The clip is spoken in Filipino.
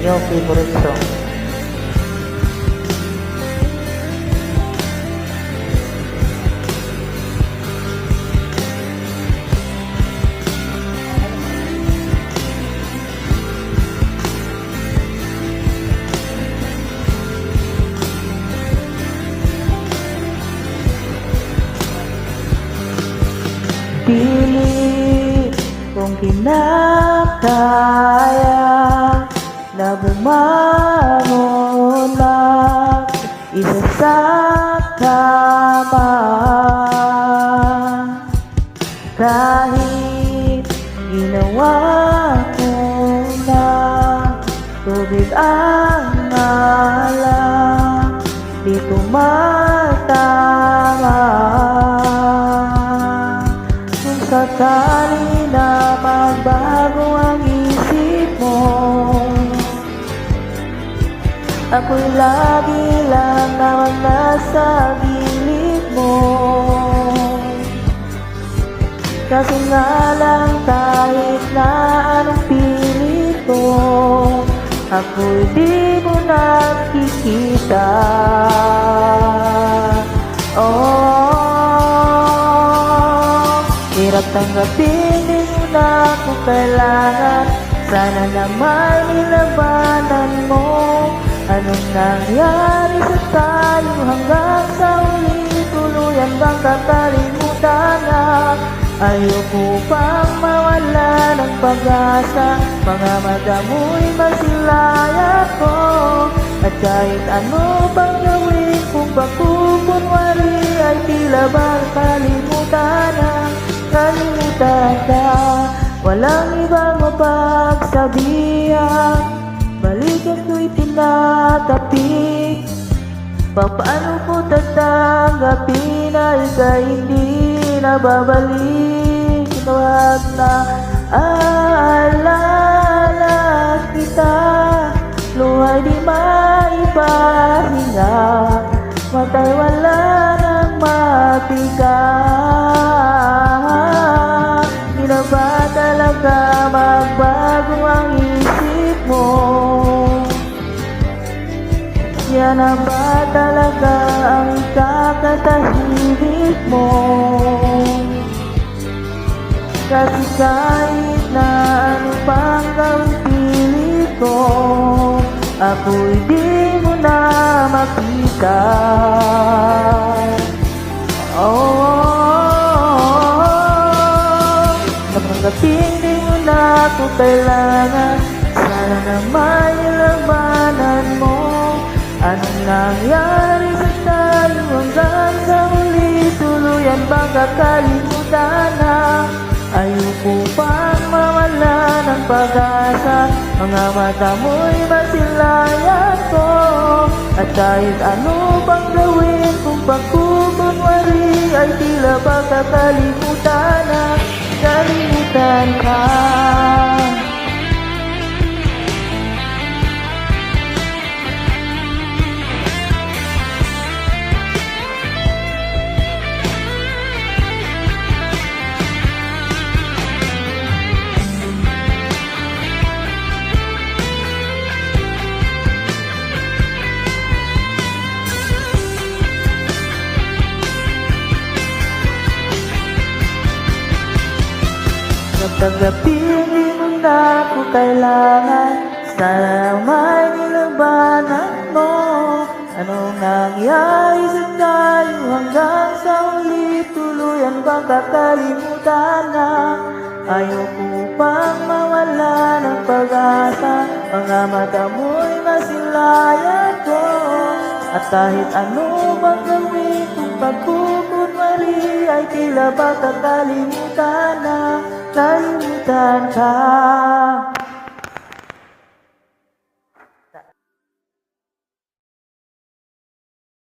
inyong favorite song. Pilit kong kinakaya na bumangon lang isa sa kama, kahit ginawa ko na tubig ang alam, di tumatama. Sakali na magbago ang isip mo, ako'y lagi lang naman nasa gilid mo. Kasi nga lang kahit na anong pilit ko, ako'y di mo nakikita. Hirap tanggapin, di mo na ako kailangan. Sana naman nilabanan mo. Anong nangyari sa tayo hanggang sa uli? Tuluyan bang kakalimutan na? Ayoko pang mawala ng pag-asa. Mga mata mo'y masilaya ko. At kahit ano pang gawin, kung pagkukunwari ay tila bang kalimutan na. Kalimutan ka, walang ibang mapagsabihan. Balikan ko'y tinatapik. Paano ko tatanggapin na ika'y hindi nababalik? Huwag na aalala kita, luhay di maipahinga, matay wala nang mapigat. Di na ba talaga magbago ang isip mo? Yan na ba talaga ang ikakatahimik mo? Kasi kahit na ano pang gawin pilit ko, ako'y di mo na makita. Napanggapin di mo na ako kailangan. Sana naman nilabanan mo. Anong nangyari sa tayo hanggang sa uli? Tuluyan bang kakalimutan na? Ayoko pang mawala ng pag-asa. Mga mata mo'y masilayan ko. At kahit ano pang gawin, kung pagkukunwari ay tila bang kakalimutan na. Kalimutan ka. Tanggapin di mo na ako kailangan. Sana may nilabanan mo. Anong nangyari sa tayo hanggang sa uli? Tuluyan bang kakalimutan na? Ayoko pang mawala ng pag-asa. Mga mata mo'y masilayan ko. At kahit ano bang gawin, kung pagkukunwari ay tila ba kakalimutan na. Kalimutan ka.